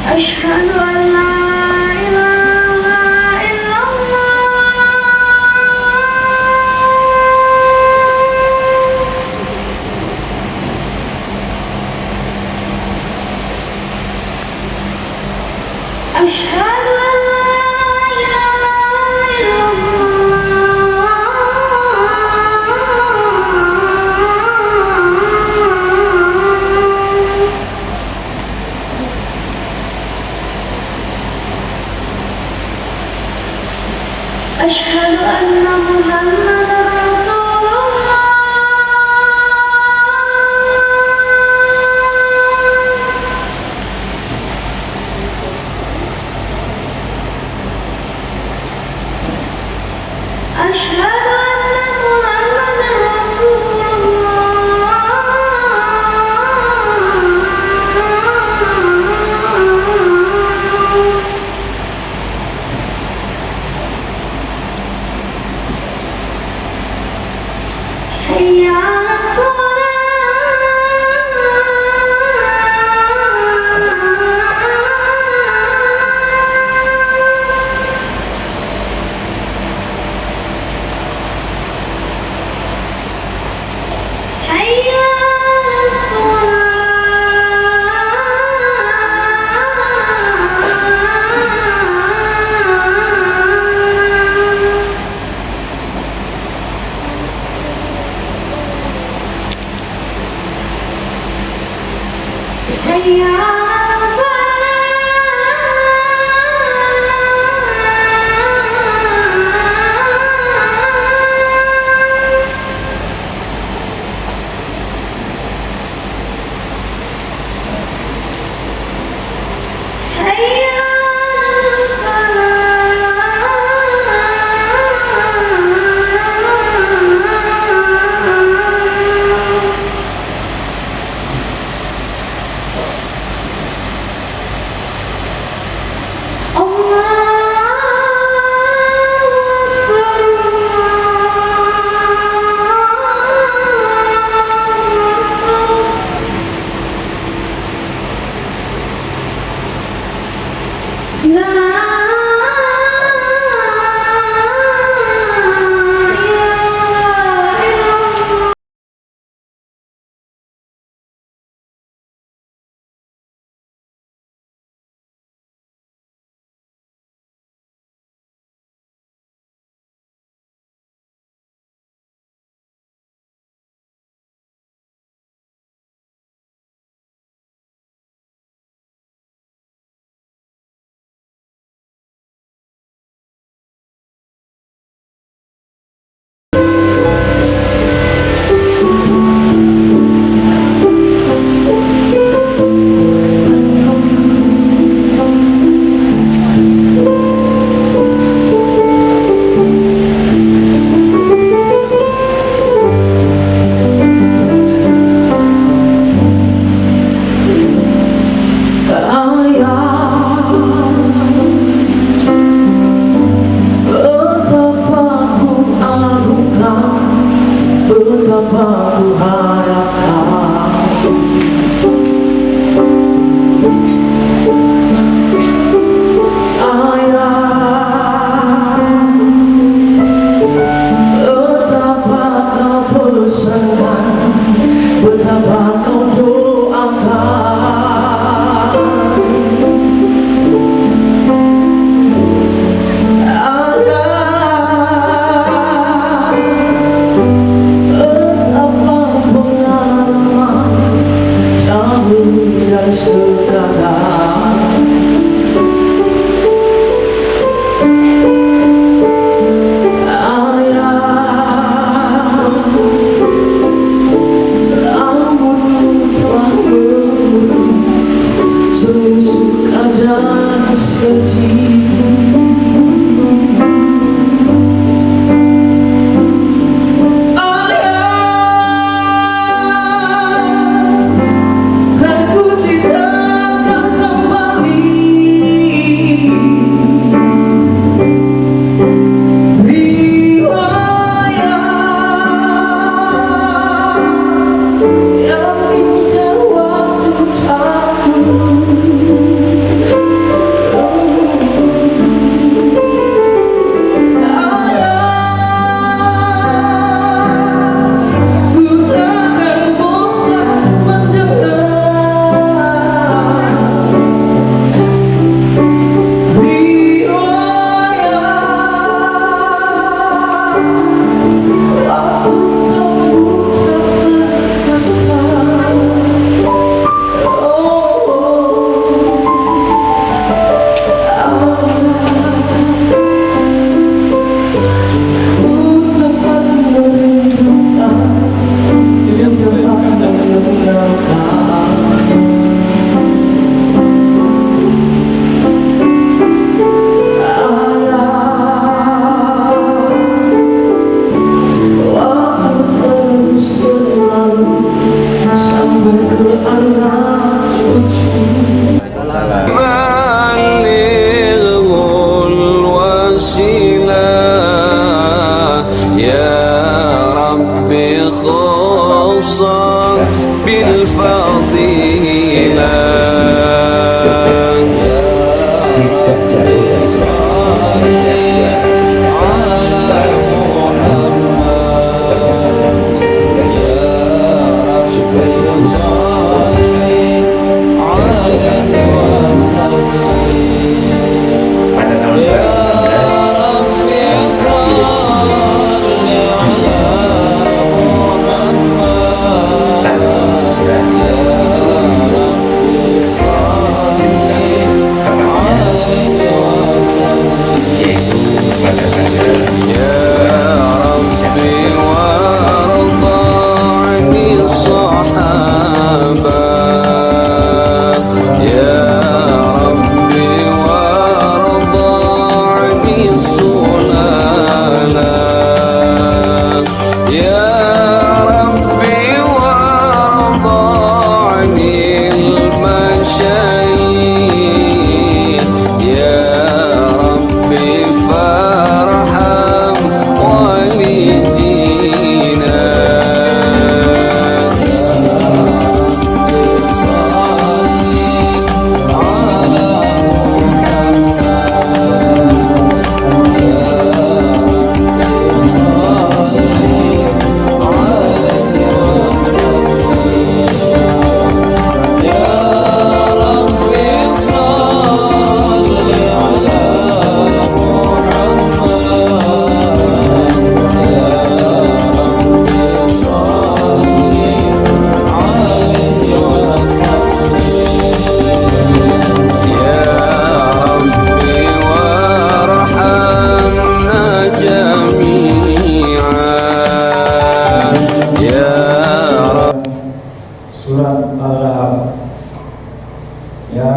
أشهد أن لا إله إلا الله. أشهد أن لا إله إلا أشهد أن محمدًا رسول الله. أشهد أن محمدًا رسول الله. حي على الصلاة. حي على الصلاة. حي على الفلاح. حي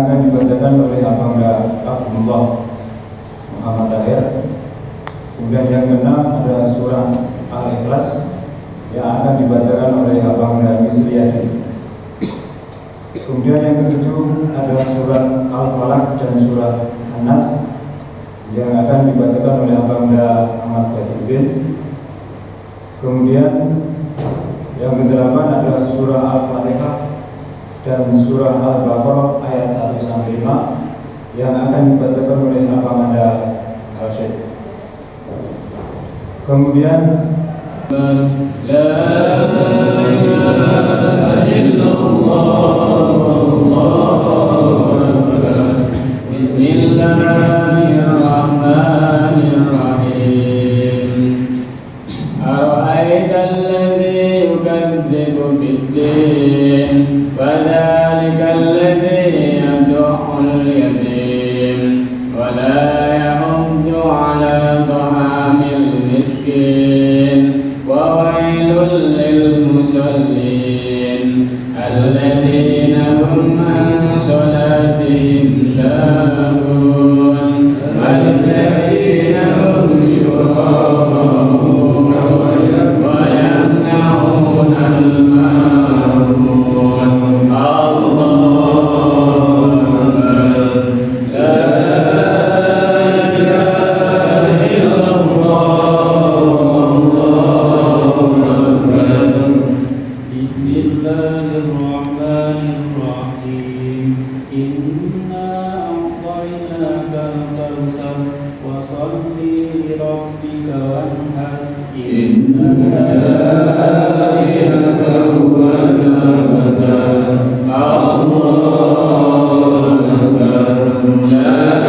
akan dibacakan oleh Abangda Abdullah Muhammad Tahir. Kemudian yang keenam adalah surah Al-Ikhlas yang akan dibacakan oleh Abangda Misriyadi. Kemudian yang ketujuh adalah surah Al-Falaq dan surah An-Nas yang akan dibacakan oleh Abangda Ahmad Badruddin. Kemudian yang kedelapan adalah surah Al-Fatihah dan surah Al-Baqarah ayat 1-5 yang akan dibacakan oleh Abangda Al-Syed. Kemudian la ilaha illallah. Bismillahirrahmanirrahim. Ara'aita alladhi yukadzibu bid-din fadhalika alladhi yad'ul yatim wa la yahuddu 'ala ta'amil miskin wa wailul lil musallin alladhina hum an salatihim sahun walladhina hum yura'un wa yamna'una al-ma'ruf. Bismillahirrahmanirrahim. Inna a'tainaka al-kawtsar wa sholli li rabbika wanhar. Inna shani'aka huwal abtar. Allahu akbar. La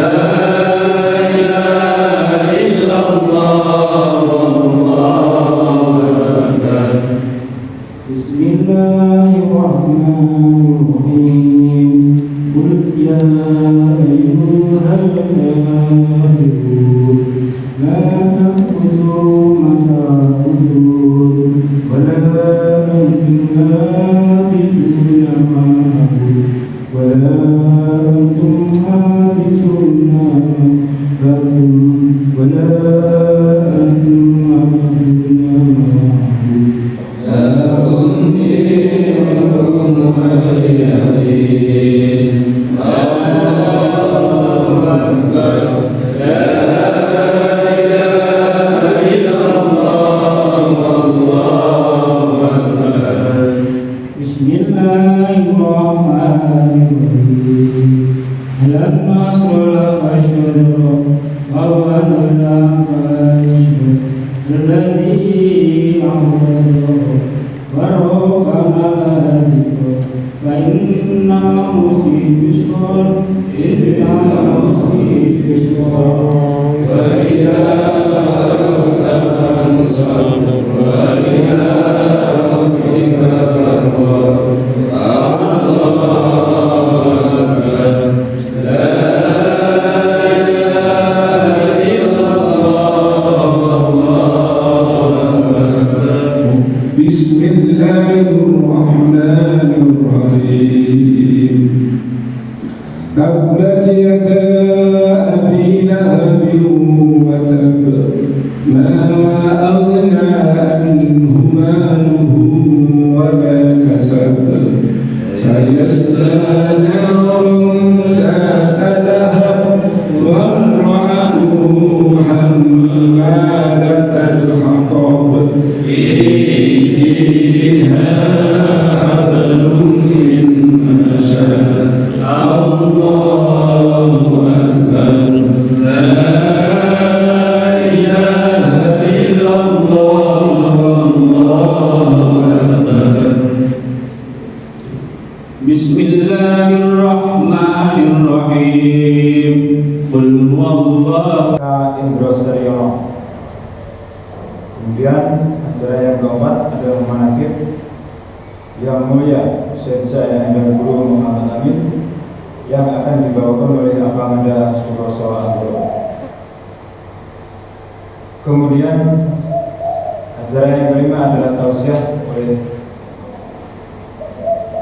ilaha illallah. Allahu akbar. Bismillahirrahmanirrahim. Qul ya ayyuhal kafirun la ta'budu ma ta'budun wa la antum abiduna ma a'budu wa la antum abiduna ma a'budu wa la antum abiduna ma a'budu. Bismillahirrahmanirrahim. Alam nasrah asyadra awadna asyad alladhi a'udhu warofana adhikra wa inna musibisor inna musibisor wa ila ansar wa ila rabbika farghab. Bismillahirrahmanirrahim. Tabbat yada abi lahabin wa tab ma aghna anhu maluhu wa ma kasab sayasla naran dhata lahab wa imra'atuhu hammalatal hatab fi jidha hablum min masad. Allahu akbar. La ilaha illallah. Allahu akbar. Bismillahirrahmanirrahim. Qul huwallahu Indrosaryono. Kemudian acara yang keempat adalah manaqib yang mulia Syekh saya Endar Guru Muhammad Amin yang akan dibawakan oleh Abangda Suroso Abdul. Kemudian acara yang kelima adalah tausiah oleh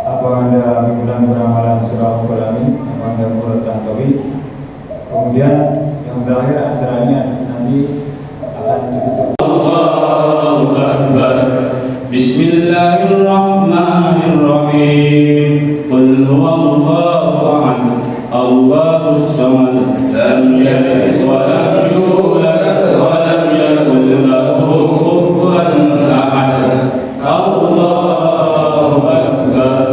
Abangda Bimbingan Beramalan Surah Al-Amin Abangda الصمد لم يلد ولم يولد ولم يكن له كفوا أحد الله أكبر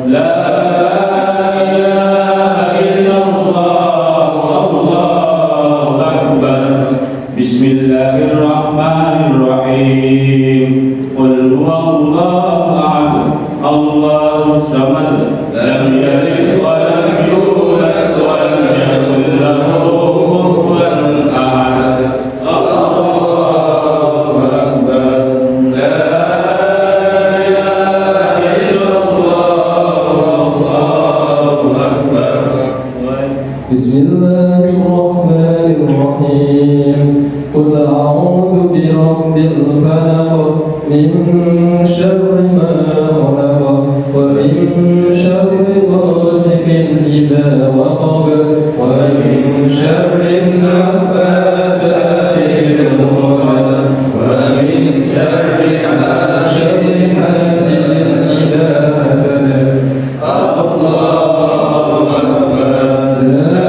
لا إله إلا الله الله أكبر بسم الله الرحمن الرحيم قل هو الله أحد الله الصمد لم يلد ولم يولد ولم يكن له كفوا أحد الله أكبر لا إله إلا الله الله أكبر بسم الله الرحمن الرحيم قل أعوذ برب الفلق من شر ما خلق ومن شر غاسق إذا وقب ومن شر النفاثات في العقد ومن شر حاسد إذا حسد الله أكبر لا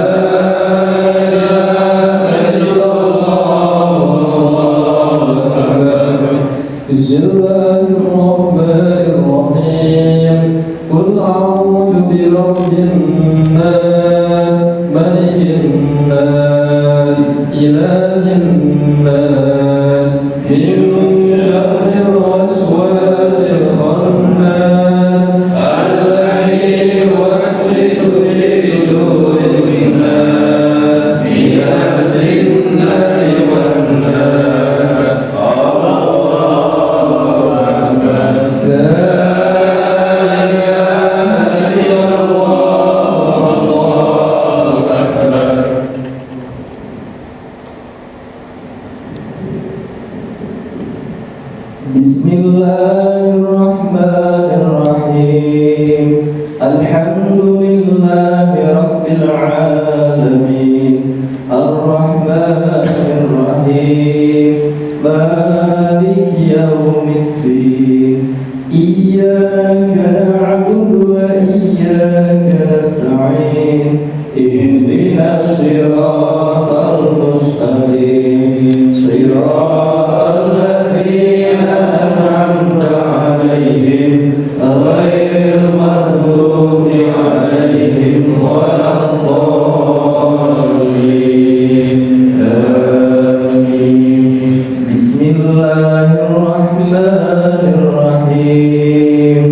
إله إلا الله الله أكبر بسم الله الرحمن الرحيم قل أعوذ برب الناس ملك الناس إله الناس من شر الوسواس الخناس الذي يوسوس في صدور الناس من الجنة والناس الله أكبر لا إله إلا الله الله أكبر بسم الله الرحمن الرحيم الحمد لله رب العالمين الرحمن الرحيم مالك يوم الدين إياك نعبد وإياك نستعين اهدنا الصراط المستقيم صراط الذين أنعمت عليهم غير المغضوب عليهم ولا الضالين آمين بسم الله الرحمن الرحيم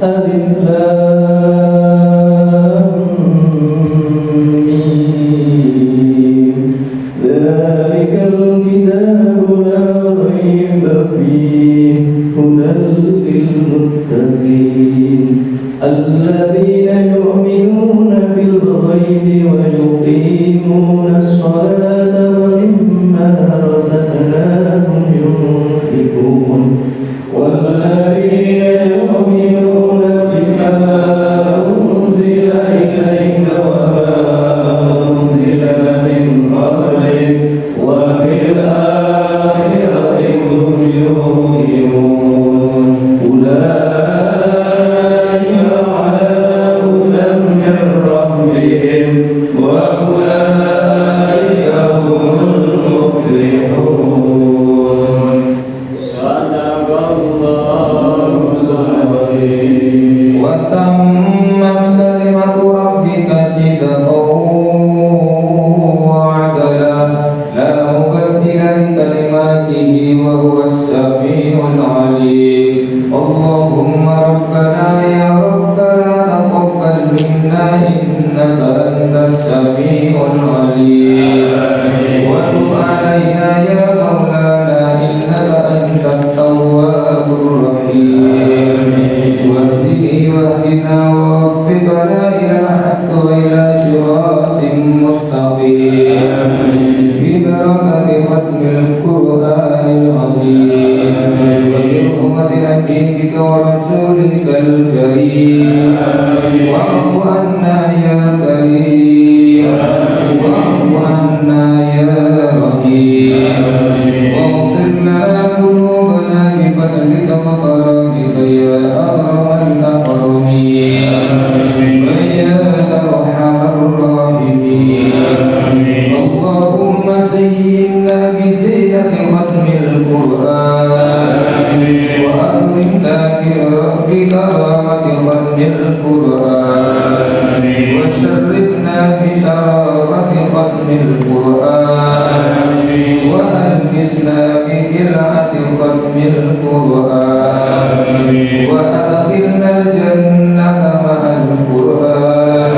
ألف لام ميم ذلك الكتاب لا ريب فيه هدى للمتقين الذين يؤمنون بالغيب ويقيمون الصلاة ومما رزقناهم ينفقون والذين يؤمنون بما أنزل إليك وما أنزل من قبلك وبالآخرة هم يوقنون أولئك على هدى من ربهم وأولئك هم المفلحون صدق الله العظيم وتمت كلمة ربك صدقا وعدلا لا مبدل لكلماته وهو السميع العليم اللهم ربنا يا ربنا تقبل منا إنك أنت السميع العليم وتب علينا يا مولانا إنك أنت التواب الرحيم واهدنا ووفقنا إلى الحق وإلى صراط مستقيم ببركة ختم القرآن العظيم وبحرمة حبيبك ورسولك الكريم واعف عنا يا كريم بسرابة ختم القرآن وألبسنا بخلعة ختم القرآن وأدخلنا الجنة مع القرآن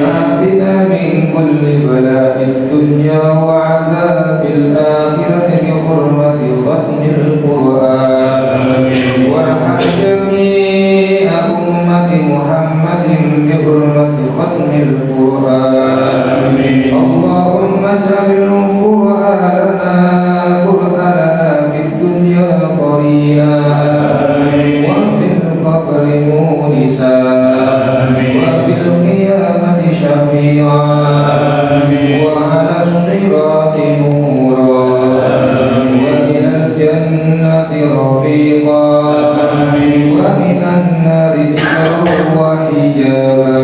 وآفنا من كل بلاء الدنيا وعذاب الآخرة بحرمة ختم القرآن وارحم جميع أمة محمد بحرمة ختم القرآن اللهم اجعل قرآننا في الدنيا قرينا وفي القبر مونسا وفي القيامة شفيعا وعلى الصراط نورا وإلى الجنة رفيقا ومن النار سترا وحجابا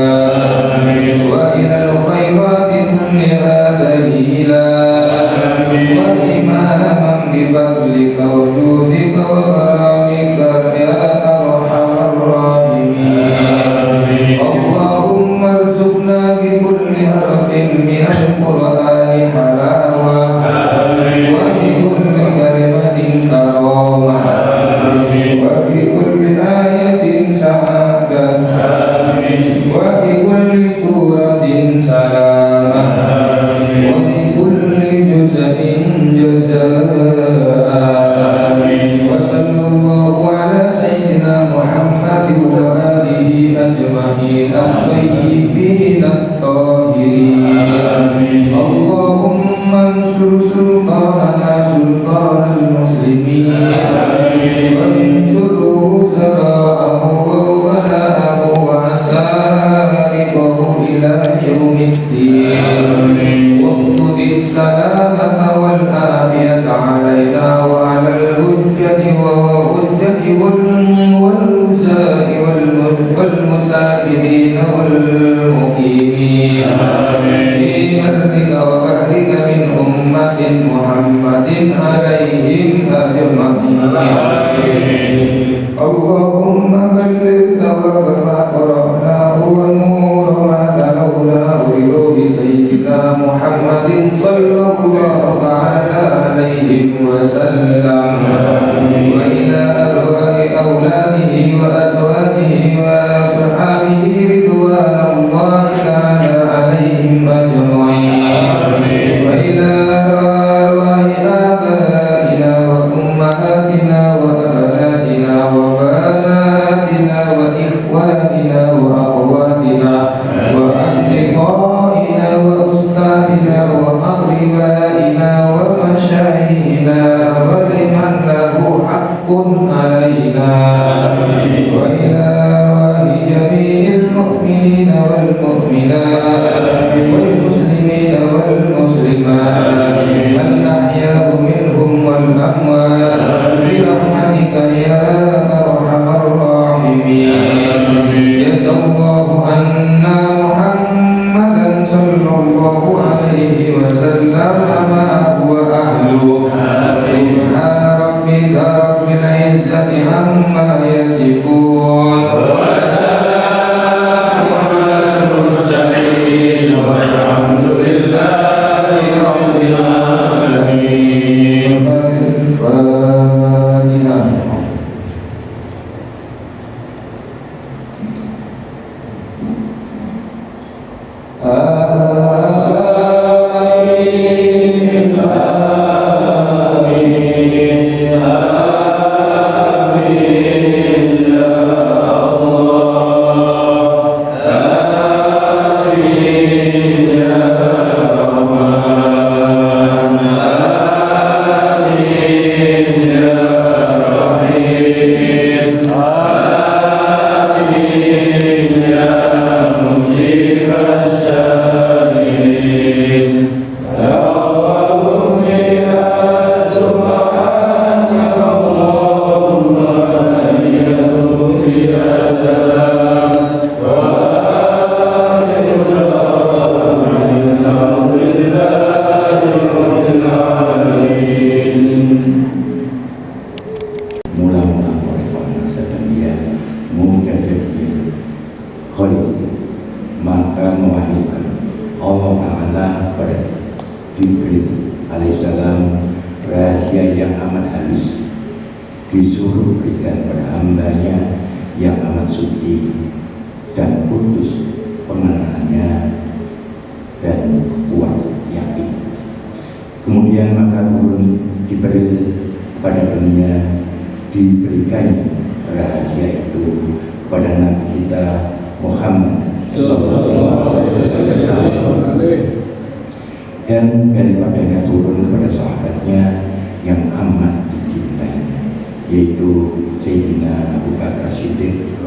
وإلى الخيرات كلها دليلا وإماما بفضلك وجودك وكرامك يا أرحم الراحمين اللهم ارزقنا بكل حرف من القرآن حلاوة وبكل كلمة كرامة وبكل آية سعادة وبكل سورة سلامة وبكل جزء جزاء وصلى الله على سيدنا محمد وآله أجمعين الطيبين الطاهرين اللهم انصر سلطاننا سلطان المسلمين وانصر وزراءه وولاءه وعساكره إلى يوم الدين واقض السلامة والعافية علينا وعلى الحجة والمسافرين والمقيمين في برك وبحرك من أمة محمد عليهم أجمعين اللهم بلغ ثواب ما قرأناه ونور ما تلوناه بروح سيدنا محمد صلى الله تعالى عليه وسلم وإلى أرواح أولاده وأزواجه وأصحابه رضوان الله تعالى عليهم أجمعين وإلى أرواح آبائنا وأمهاتنا وأبنائنا وبناتنا وإخواننا وأخواتنا وأصدقائنا وأستاذنا وأقربائنا ومشايخنا ولمن له حق علينا وإلى أرواح جميع المؤمنين والمؤمنات والمسلمين والمسلمات الأحياء منهم والأموات برحمتك يا أرحم الراحمين جزا الله عنا محمدا صلى الله عليه وسلم ما هو أهله سبحان ربك رب العزة عما يصفون والسلام على المرسلين والحمد لله رب العالمين. الفاتحة آمين آمين آمين disuruh berikan pada hambanya yang amat suci dan putus pengenalannya dan kuat yakin. Kemudian maka turun diberi kepada dunia, diberikannya rahasia itu kepada Nabi kita Muhammad dan daripadanya turun kepada sahabatnya yang amat dicintainya, yaitu Sayyidina Abu Bakar Siddiq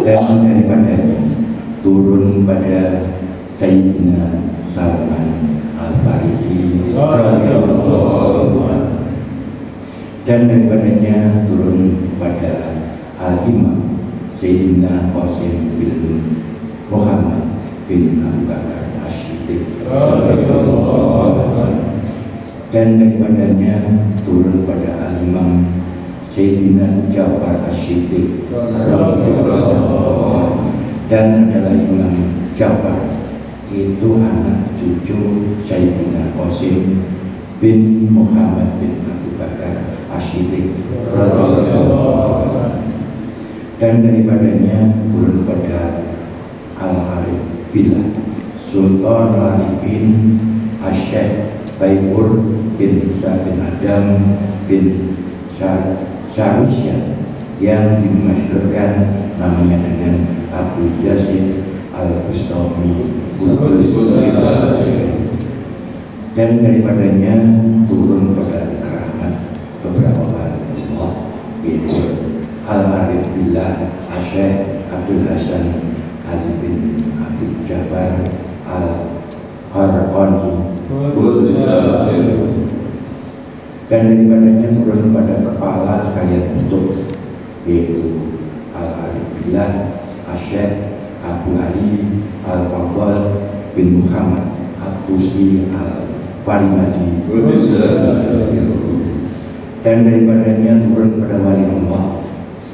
dan daripadanya turun pada Sayyidina Salman Al-Farisi dan daripadanya turun pada Al-Imam Sayyidina Qasim bin Muhammad bin Abu Bakar As-Siddiq dan daripadanya turun pada Al-Imam Sayyidina Ja'far As-Siddiq dan adalah Imam Ja'far itu anak cucu Sayyidina Qasim bin Muhammad bin Abu Bakar As-Siddiq dan daripadanya turun kepada Al-Arif Billah Sultan Arifin Asy-Syaikh Baibur bin Isa bin Adam bin Syarusya yang dimasyhurkan namanya dengan Abu Yazid Al-Bustami dan daripadanya turun pada keramat beberapa wali Allah, yaitu Al-Arif Billah Asy-Syaikh Abdul Hasan Ali bin Abdul Jabbar Al-Harqani dan daripadanya turun pada kepala sekalian bentuk, yaitu Al-Arif Billah Asy-Syaikh Abu Ali Al-Fadl bin Muhammad Al-Tusi Al-Farimadi dan daripadanya turun pada wali Allah,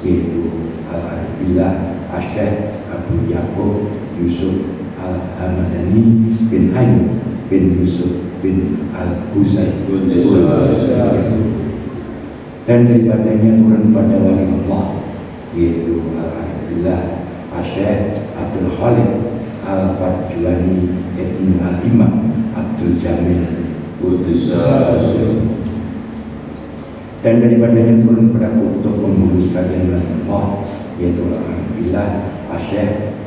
yaitu Al-Arif Billah Asy-Syaikh Abu Yaqub Yusuf Al-Hamadani bin Ayyub bin Yusuf bin Al-Husayn dan daripadanya turun pada wali Allah, yaitu Al-Arif Billah Asy-Syaikh Abdul Khalid Al-Fadjwani Ibn Al-Imam Abdul Jamil dan daripadanya turun pada kutub penghulu sekalian wali Allah, yaitu Al-Arif Billah Asy-Syaikh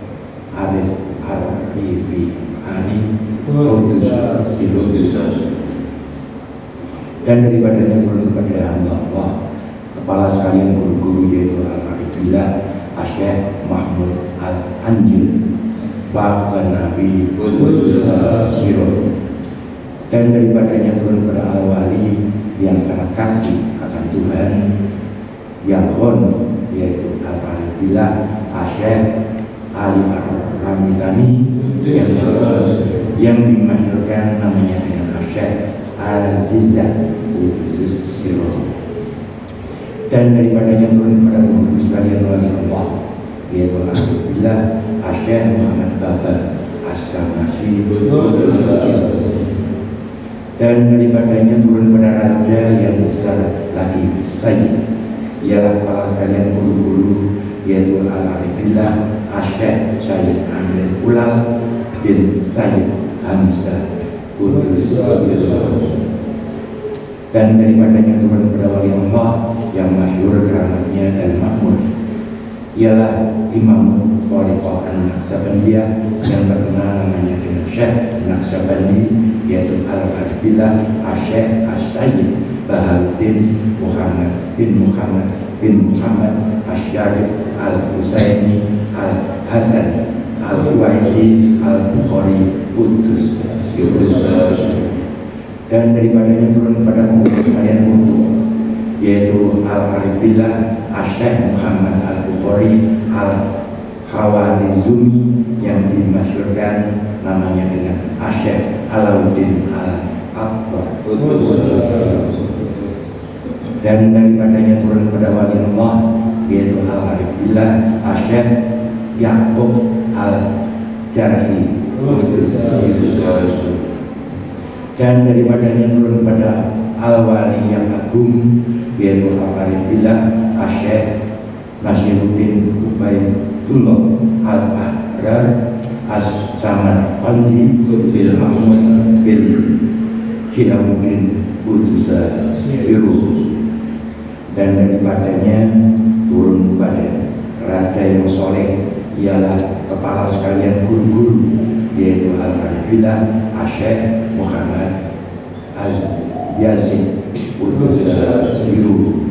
Arif Arifi Ali dan daripadanya turun kepada hamba Allah kepala sekalian guru-guru, yaitu Al-Arif Billah Asy-Syaikh Mahmud Al-Anjil Bapak Nabi Sirot dan daripadanya turun pada al-wali yang sangat kasih akan Tuhan yang honor, yaitu Al-Arif Billah Asy-Syaikh Ali Ar-Ramitani yang dimasyhurkan namanya dengan Asy-Syaikh Al-Azizah Utusus Sirot dan daripadanya turun kepada pengurus sekalian wali Allah, yaitu Al-Arif Billah Asy-Syaikh Muhammad Baba As-Samasi dan daripadanya turun pada raja yang besar lagi saja, ialah kepala sekalian guru-guru, yaitu Al-Arif Billah Asy-Syaikh Sayyid Amir Ulal bin Sayyid Hamzah Kudus dan daripadanya turun pada wali Allah yang masyhur keramatnya dan makmur, ialah Imam Thariqah An-Naqsabandiyah yang terkenal namanya dengan Syekh Naqsabandi, yaitu Al-Arif Billah Asy-Syaikh As-Sayyid Baharuddin Muhammad bin Muhammad bin Muhammad Asy-Syarif Al-Husaini Al-Hasan Al-Waisi Al-Bukhari Kudus dan daripadanya turun pada pengurus kalian untuk, yaitu Al-Arif Billah Asy-Syaikh Muhammad Al-Bukhari Al-Khawarizmi yang dimasyhurkan namanya dengan Asy-Syaikh Alauddin Al-Akbar dan daripadanya turun pada wali Allah, yaitu Al-Arif Billah Asy-Syaikh Yaqub Al-Jarhi dan daripadanya turun pada al-wali yang agung, yaitu al-arif billah Syekh Nasiruddin Ubaidullah al-Ahrar as-Samarqandi bil Mahmud bil Syihabuddin Qudusa Firuh. Dan daripadanya turun pada raja yang soleh, ialah kepala sekalian guru-guru, yaitu al-arif billah Syekh Muhammad Yazid Qudusa Firuh.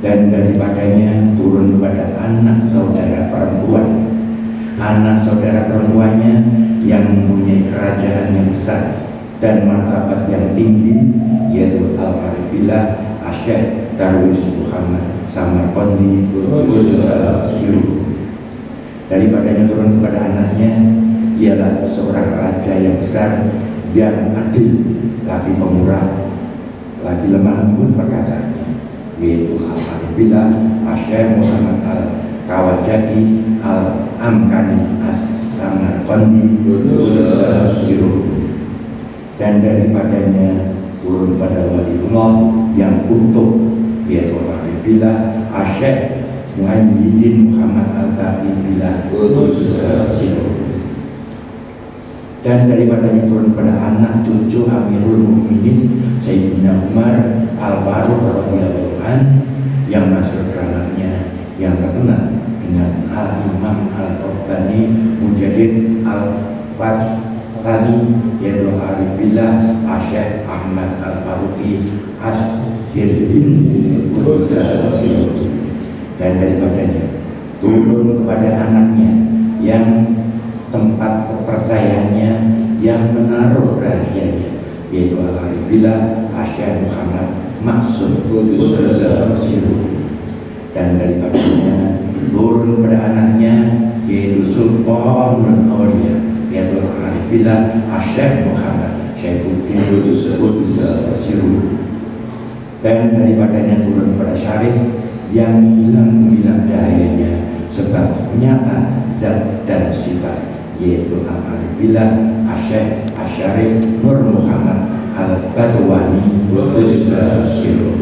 Dan daripadanya turun kepada anak saudara perempuannya yang mempunyai kerajaan yang besar dan martabat yang tinggi, yaitu al-arif billah Syekh Darwis Muhammad Samarqandi Qudusa Firuh. Daripadanya turun kepada anaknya, ialah seorang raja yang besar, yang adil, lagi pemurah, lagi lemah lembut perkataannya, yaitu al-arif billah Syekh Muhammad Al-Kawajaki Al-Amkani As-Samarqandi Qudusa Firuh. Dan daripadanya turun pada waliullah yang kutub, yaitu al-arif billah Syekh Muhyiddin Muhammad Al-Baqi billah Qudusa Firuh. Dan daripadanya turun pada anak cucu Amirul Mukminin Sayyidina Umar Al-Faruq radhiyallahu anhu, yang masyhur kerananya yang terkenal dengan Al-Imam Al-Rabbani Mujaddid Al-Fastani, yaitu al-arif billah Syekh Ahmad Al-Faruqi As-Sirdin Qudusa Firuh. Dan daripadanya turun kepada anaknya yang tempat kepercayaannya, yang menaruh rahasianya, yaitu al-arif billah Syekh Muhammad Maksud Qudusa Firuh. Dan daripadanya turun pada anaknya, yaitu Sultanul Auliya, yaitu al-arif billah Syekh Muhammad Syaifuddin Qudusa Firuh. Dan daripadanya turun pada syarif yang hilang gemilang cahayanya sebab nyata zat dan sifat, yaitu al-arif billah Syekh Asyarif Nur Muhammad Al-Badwani Qudusa Firuh.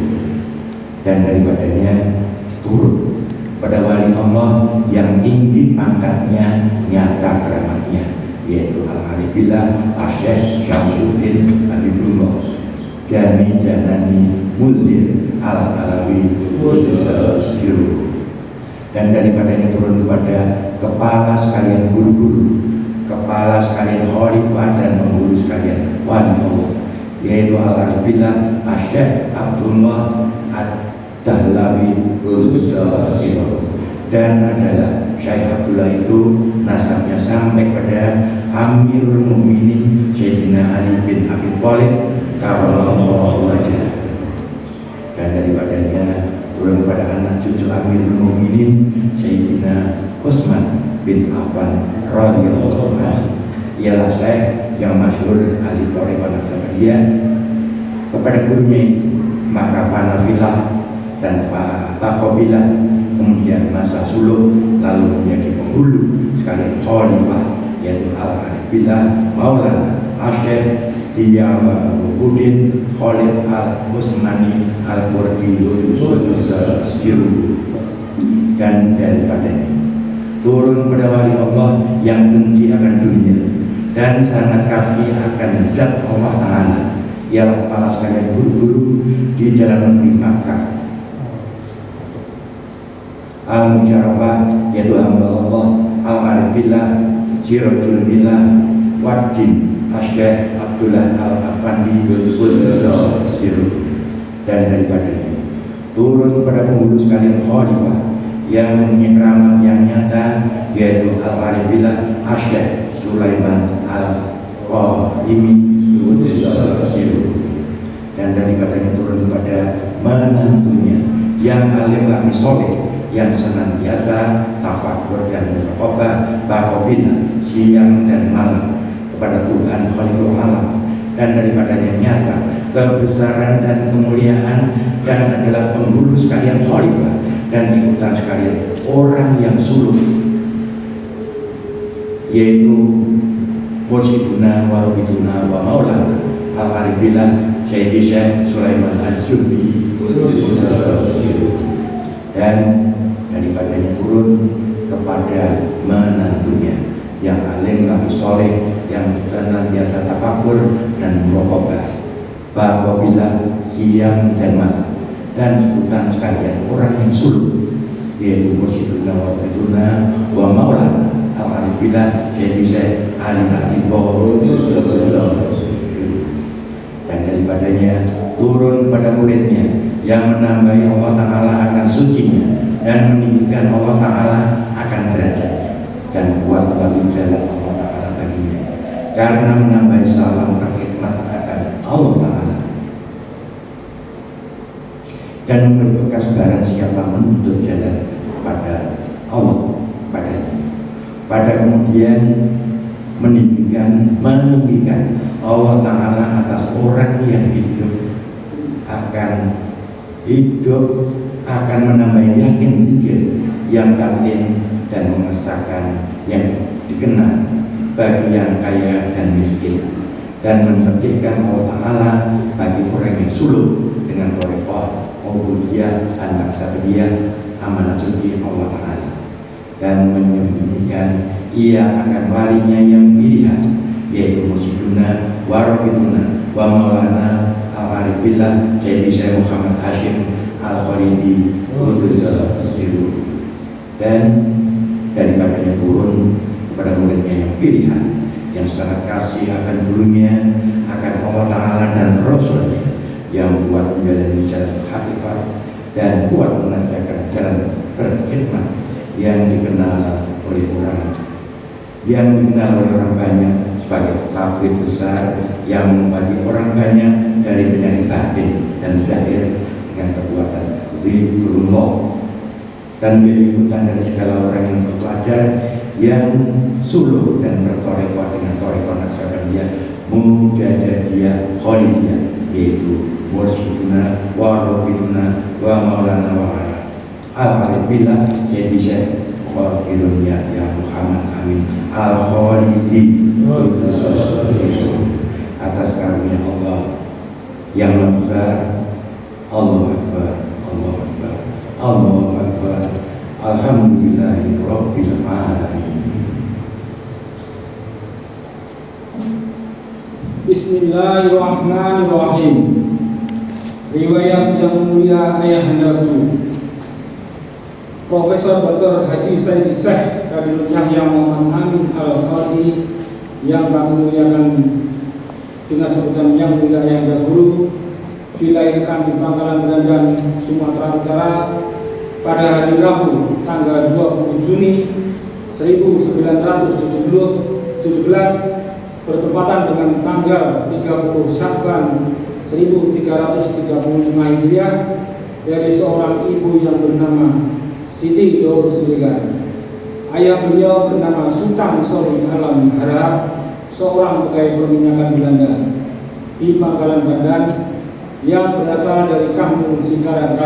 Dan daripadanya turun pada wali Allah yang tinggi pangkatnya, nyata keramatnya, yaitu al-arif billah Syekh Syamsuddin Habibullah Jami Janani Muzir Al-Alawi Qudusa Firuh. Dan daripadanya turun kepada kepala sekalian guru-guru, kepala sekalian khalifah dan penghulu sekalian wali Allah, yaitu al-arif billah Syekh Abdullah Ad-Dahlawi Qudusa Firuh. Dan adalah Syekh Abdullah itu nasabnya sampai pada Amirul Mukminin Sayyidina Ali bin Abi Thalib karramallahu wajhah. Dan daripadanya turun kepada anak cucu Amirul Mukminin Sayyidina Utsman bin Affan radhiyallahu anhu, ialah Syekh yang masyhur ahli thariqah Naqsyabandiyah. Kepada gurunya itu maka Hanafilah dan Taqabilah, kemudian masa suluk, lalu menjadi penghulu sekalian khalifah, yaitu al-arif billah Maulana Syekh Diyawuddin Khalid Al-Utsmani Al-Qurdi Qudusa Firuh. Dan daripadanya turun pada wali Allah yang benci akan dunia dan sangat kasih akan zat Allah Ta'ala, ialah para sekalian guru-guru di dalam negeri Makkah, Al-Musyarrafah, yaitu hamba Allah al-arif billah Sirajul Billah Waddin Syekh Abdullah Al-Afandi Qudusa Firuh. Dan daripadanya turun kepada penghulu sekalian khalifah yang mempunyai keramat yang nyata, yaitu al-arif billah Syekh Sulaiman Al-Qadimi Qudusa Firuh. Dan daripadanya turun kepada menantunya yang alim lagi soleh, yang senantiasa tafakur dan muraqabah baqobina siang dan malam kepada Tuhan Khaliqul Alam. Dan daripadanya nyata kebesaran dan kemuliaan, dan adalah penghulu sekalian khalifah dan ikutan sekalian orang yang suluk, yaitu Mursyiduna wa Rabbituna wa Maulana al-arif billah Sayyidi Syekh Sulaiman Al-Jubi, dan daripadanya turun kepada menantunya yang alim lagi soleh, yang senantiasa tafakur dan muraqabah, baqabillah siang dan malam, dan bukan sekalian orang yang suluk, yaitu Mursyiduna wa Riduna wa Maulana al-Arif billah Sayyidi Syekh Ali Al-Ridho, dan daripadanya turun kepada muridnya yang menambahi Allah Ta'ala akan sucinya dan meninggikan Allah Ta'ala akan derajatnya dan kuat melalui jalan Allah Ta'ala baginya karena menambahi salam berkhidmat akan Allah Ta'ala dan memberi bekas barang siapa menuntut jalan kepada Allah padanya. Pada kemudian meninggikan Allah Ta'ala atas orang yang hidup akan menambah yakin zikir yang batin dan mengesahkan yang dikenal bagi yang kaya dan miskin, dan menferdihkan Allah Ta'ala bagi orang yang suluk dengan thariqah ubudiyah an-naqsabandiyah amanat suci Allah Ta'ala, dan menyembunyikan ia akan walinya yang pilihan, yaitu Mursyiduna wa Rabituna wa Maulana al-Arif billah Sayyidi Syekh Muhammad Hashim Al-Khalidi Qudusah Siru, dan daripadanya turun kepada muridnya yang pilihan yang sangat kasih akan gurunya, akan Allah Ta'ala dan Rasulnya, yang kuat menjalani jalan hakikat dan kuat mengerjakan jalan berkhidmat yang dikenal oleh orang banyak sebagai tabib besar yang membagi orang banyak dari penyakit batin dan zahir dengan kekuatan zikrullah, dan menjadi ikutan dari segala orang yang terpelajar yang suluk dan bertorekoh dengan torekoh Naqsabandiyah Mujadadiyah Khalidiyah, yaitu Mursyiduna wa Rabituna wa Maulana wa al-Arif billah Sayyidi Syekh Qadirun ya Muhammad Amin Al-Khalidi atas karunia Allah yang besar. Allahu Akbar, Allahu Akbar, Allahu Akbar, Alhamdulillahi Rabbil Alamin. Bismillahirrahmanirrahim. Riwayat yang mulia ayahandaku Profesor Dr. Haji Sayyidi Syekh Qadirun Yahya Muhammad Amin Al-Khalidi yang kami muliakan dengan sebutan yang mulia ayahanda guru, dilahirkan di Pangkalan Berandan, Sumatera Utara pada hari Rabu tanggal 20 Juni 1917 bertepatan dengan tanggal 30 Sya'ban 1335 Hijriah dari seorang ibu yang bernama Siti Nur Siregar. Ayah beliau bernama Sultan Solih Alam Harahap, seorang pegawai perminyakan Belanda di Pangkalan Berandan yang berasal dari kampung Singkarang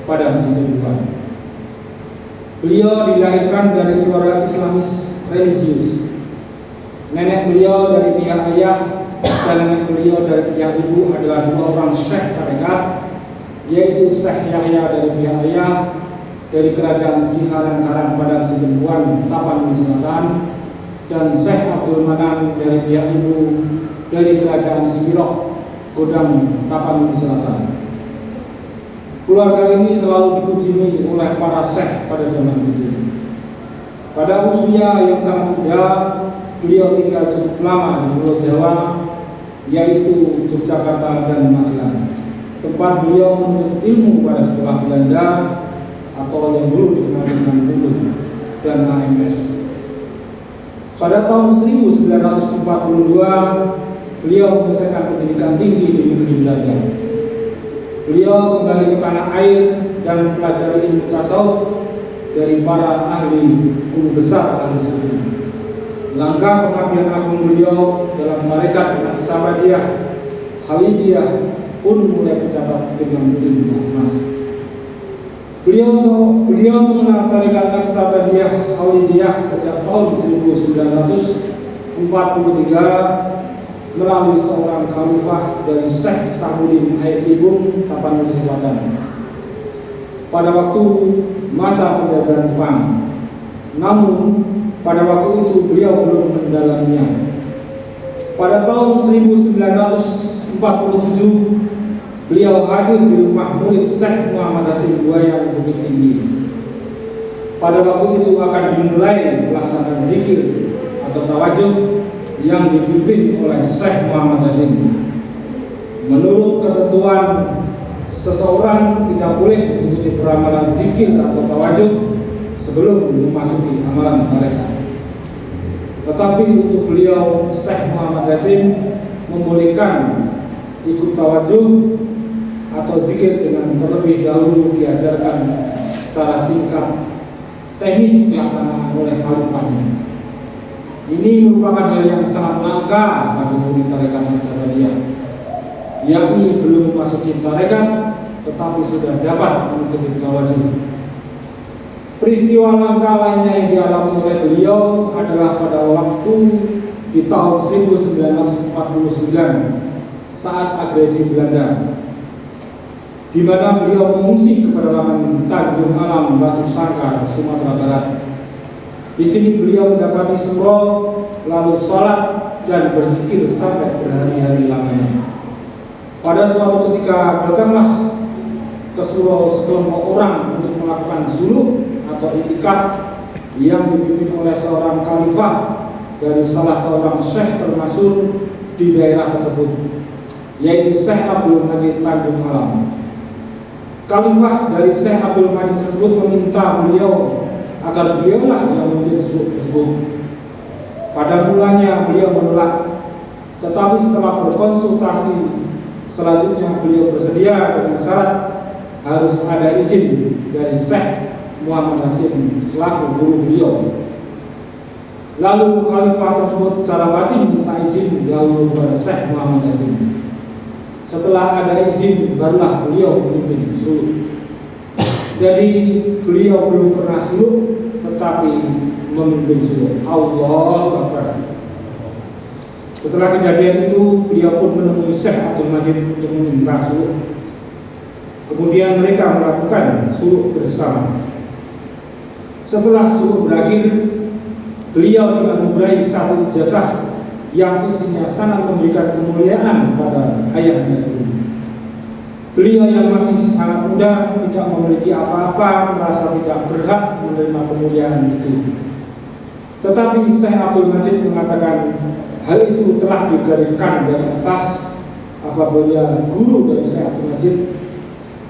pada musim kedua. Beliau dilahirkan dari keluarga Islamis religius. Nenek beliau dari pihak ayah dan nenek beliau dari pihak ibu adalah dua orang syekh tarekat, yaitu Syekh Yahya dari pihak ayah dari kerajaan Singkarang pada Sidempuan Tapanuli Selatan, dan Syekh Abdul Manan dari pihak ibu dari kerajaan Sibirok Godang Tapanuli Selatan. Keluarga ini selalu dikunjungi oleh para syekh pada zaman itu. Pada usia yang sangat muda, beliau tinggal cukup lama di Pulau Jawa, yaitu Yogyakarta dan Magelang, tempat beliau menuntut ilmu pada sekolah Belanda atau yang dulu dikenal dengan Bulu dan AMS. Pada tahun 1942, beliau menyelesaikan pendidikan tinggi di negeri Belanda. Beliau kembali ke tanah air dan mempelajari ilmu tasawuf dari para ahli guru besar ahli sunnah. Langkah pengabdian agung beliau dalam tarekat Naqsabandiyah Khalidiyah pun mulai tercatat dengan tinta emas. Beliau mengenal tarekat Naqsabandiyah Khalidiyah sejak tahun 1943 melalui seorang khalifah dari Syekh Sabuddin Aibibung Tapanuli Selatan pada waktu masa penjajahan Jepang. Namun pada waktu itu beliau belum mendalaminya. Pada tahun 1947 beliau hadir di rumah murid Syekh Muhammad Hasyim Buayan Bukit Tinggi. Pada waktu itu akan dimulai pelaksanaan zikir atau tawajuh yang dipimpin oleh Syekh Muhammad Hasyim. Menurut ketentuan, seseorang tidak boleh mengikuti peramalan zikir atau tawajuh sebelum memasuki amalan tarekat. Tetapi untuk beliau, Syekh Muhammad Hasyim membolehkan ikut tawajuh atau zikir dengan terlebih dahulu diajarkan secara singkat teknis pelaksanaan oleh khalifahnya. Ini merupakan hal yang sangat langka bagi murid tarekat Naksabandia, yakni belum memasuki tarekat tetapi sudah dapat mengikuti tawajuh. Peristiwa langka lainnya yang dialami oleh beliau adalah pada waktu di tahun 1949 saat agresi Belanda, di mana beliau mengungsi ke pedalaman Tanjung Alam, Batu Sangkar, Sumatera Barat. Di sini beliau mendapati surau, lalu sholat dan berzikir sampai berhari-hari lamanya. Pada suatu ketika datanglah ke surau sekelompok orang untuk melakukan suluk atau itikaf yang dipimpin oleh seorang khalifah dari salah seorang syekh termasyhur di daerah tersebut, yaitu Syekh Abdul Majid Tanjung Alam. Khalifah dari Syekh Abdul Majid tersebut meminta beliau agar beliaulah yang memimpin suluk tersebut. Pada mulanya beliau menolak, tetapi setelah berkonsultasi selanjutnya beliau bersedia dengan syarat harus ada izin dari Syekh Muhammad Hasyim selaku guru beliau. Lalu khalifah tersebut secara batin minta izin dahulu kepada Syekh Muhammad Hasyim. Setelah ada izin barulah beliau memimpin suluk. Jadi beliau belum pernah suluk tetapi memimpin suluk. Allahu Akbar. Setelah kejadian itu beliau pun menemui Syekh Abdul Majid untuk meminta suluk. Kemudian mereka melakukan suluk bersama. Setelah suluk berakhir, beliau dianugerahi satu ijazah yang isinya sangat memberikan kemuliaan pada ayahnya dulu. Beliau yang masih sangat muda, tidak memiliki apa-apa, merasa tidak berhak menerima kemuliaan itu. Tetapi Syekh Abdul Majid mengatakan hal itu telah digariskan dari atas apabila guru dari Syekh Abdul Majid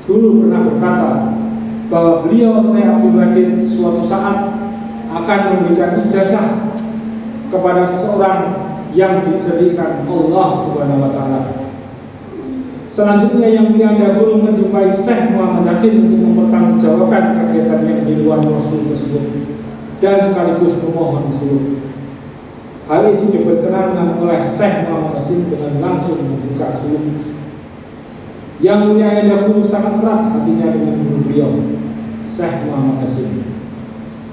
dulu pernah berkata bahwa beliau Syekh Abdul Majid suatu saat akan memberikan ijazah kepada seseorang yang dicerikan Allah Subhanahu wa taala. Selanjutnya yang mulia guru menjumpai Syekh Muhammad Hasyim untuk mempertanggungjawabkan kegiatan yang di luar prosedur tersebut dan sekaligus memohon suluk. Hal itu diperkenankan oleh Syekh Muhammad Hasyim dengan langsung membuka suluk. Yang mulia guru sangat erat hatinya dengan guru beliau, Syekh Muhammad Hasyim.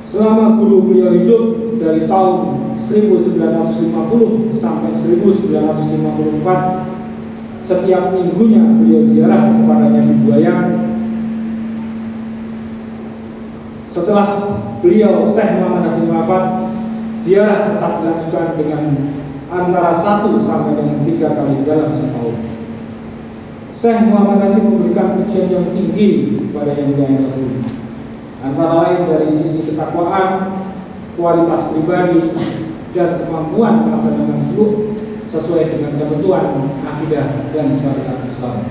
Selama guru beliau hidup dari tahun 1950 sampai 1954, setiap minggunya beliau ziarah kepadanya di Buayan. Setelah beliau Syekh Muhammad Hasyim wafat, ziarah tetap dilakukan dengan antara 1 sampai dengan 3 kali dalam setahun. Syekh Muhammad Hasyim memberikan pujian yang tinggi kepada yang mulia guru, antara lain dari sisi ketakwaan, kualitas pribadi, dan kemampuan melaksanakan suluk sesuai dengan ketentuan akidah dan syariat Islam.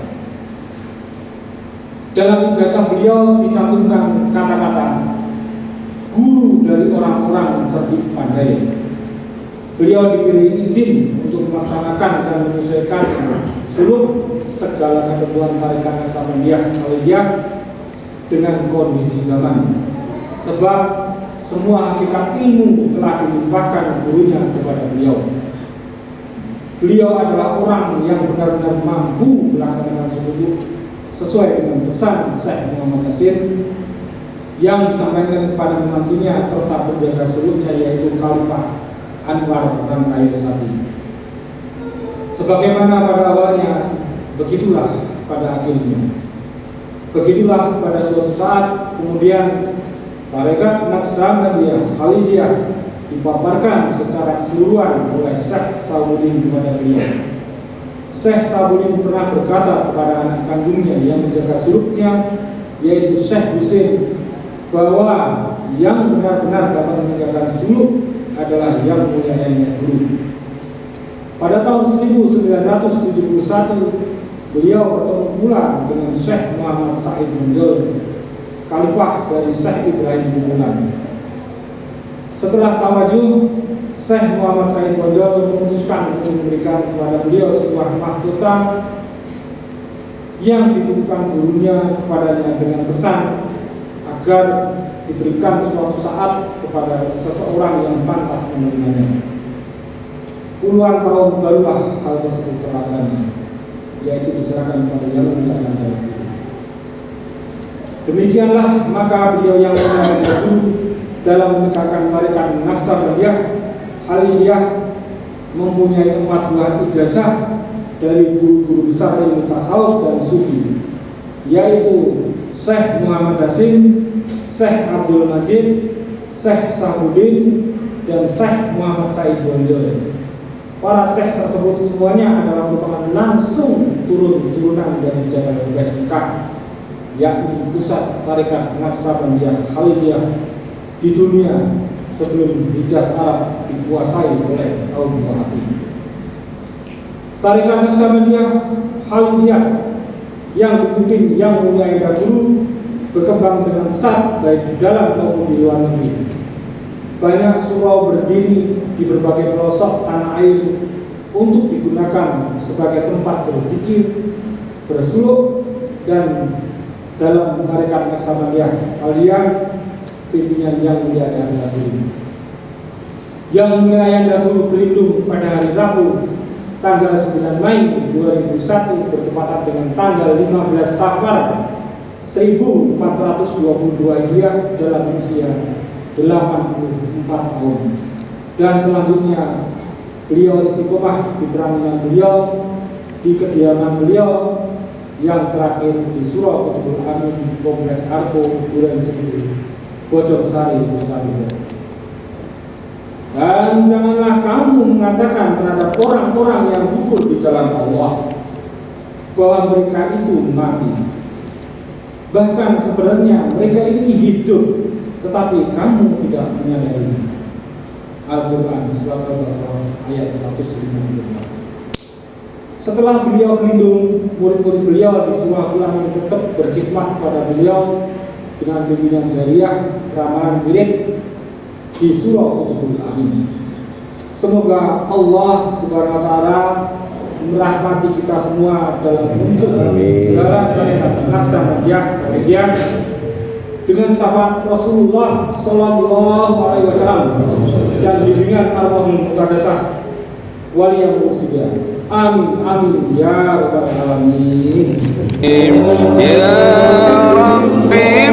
Dalam ijazah beliau dicantumkan kata-kata guru dari orang-orang cerdik pandai. Beliau diberi izin untuk melaksanakan dan menyesuaikan suluk segala ketentuan tarekat Naksabandia Aliyah dengan kondisi zaman. Sebab semua hakikat ilmu telah dilimpahkan gurunya kepada beliau. Beliau adalah orang yang benar-benar mampu melaksanakan suluk sesuai dengan pesan Syekh Muhammad Hasyim yang disampaikan kepada menantunya serta penjaga suluknya, yaitu Khalifah Anwar Ramkayusati. Sebagaimana pada awalnya, begitulah pada akhirnya. Begitulah pada suatu saat kemudian tarekat Naqsabandiyah Khalidiyah dipaparkan secara keseluruhan oleh Syekh Sabuddin kepada beliau. Syekh Sabuddin pernah berkata kepada anak kandungnya yang menjaga suluknya, yaitu Syekh Husain, bahwa yang benar-benar dapat menegakkan suluk adalah yang mulianya guru. Pada tahun 1971 beliau bertemu pula dengan Syekh Muhammad Said Bonjol, khalifah dari Syekh Ibrahim Bungulan. Setelah tawajuh, Syekh Muhammad Said Bonjol memutuskan untuk memberikan kepada beliau sebuah mahkota yang dititipkan gurunya kepadanya dengan pesan agar diberikan suatu saat kepada seseorang yang pantas menerimanya. Puluhan tahun barulah hal tersebut terlaksana, yaitu diserahkan kepada yang mulia adalah. Demikianlah maka beliau yang mulia dahulu dalam menegakkan tarekat Naqsabandiyah Khalidiyah mempunyai 4 buah ijazah dari guru-guru besar ilmu tasawuf dan sufi, yaitu Syekh Muhammad Hasim, Syekh Abdul Majid, Syekh Sabuddin, dan Syekh Muhammad Said Bonjol. Para syekh tersebut semuanya adalah merupakan langsung turunan dari Jabal Ubais Mekah, yakni pusat tarekat Naqsabandiyah Khalidiyah di dunia sebelum Hijaz Arab dikuasai oleh kaum Wahabi. Tarekat Naqsabandiyah Khalidiyah yang dipimpin yang mulia dahulu berkembang dengan pesat baik di dalam maupun di luar negeri. Banyak surau berdiri di berbagai pelosok tanah air untuk digunakan sebagai tempat berzikir, bersuluk, dan dalam tarekat Naqsabandiyah Khalidiyah pimpinan yang mulia dan dahulu. Yang mulia yang dahulu berlindung pada hari Rabu tanggal 9 Mei 2001 bertepatan dengan tanggal 15 Safar 1422 Hijriah dalam usia 84 tahun. Dan selanjutnya beliau istiqomah di pelaminan beliau, di kediaman beliau yang terakhir di Surau Qutbul Amin, Komplek Arko, Duren Sendiri, Bojongsari, Kota Bogor. Dan janganlah kamu mengatakan terhadap orang-orang yang gugur di jalan Allah bahwa mereka itu mati. Bahkan sebenarnya mereka ini hidup, tetapi kamu tidak menyadari. Al-Quran Surat Al-Baqarah ayat 154. Setelah beliau berlindung, murid-murid beliau di Surau Al-Amin tetap berkhidmat kepada beliau dengan bimbingan jariah, ramalan wirid di Surau Al-Amin. Semoga Allah Subhanahu wa taala merahmati kita semua dalam bentuk jalan tarekat Naqsabandiyah Khalidiyah dengan syafaat Rasulullah Sallallahu Alaihi Wasallam dan bimbingan arwahul muqaddasah waliyah mursidah. Amin amin ya rabbal alamin. Ya Rabbi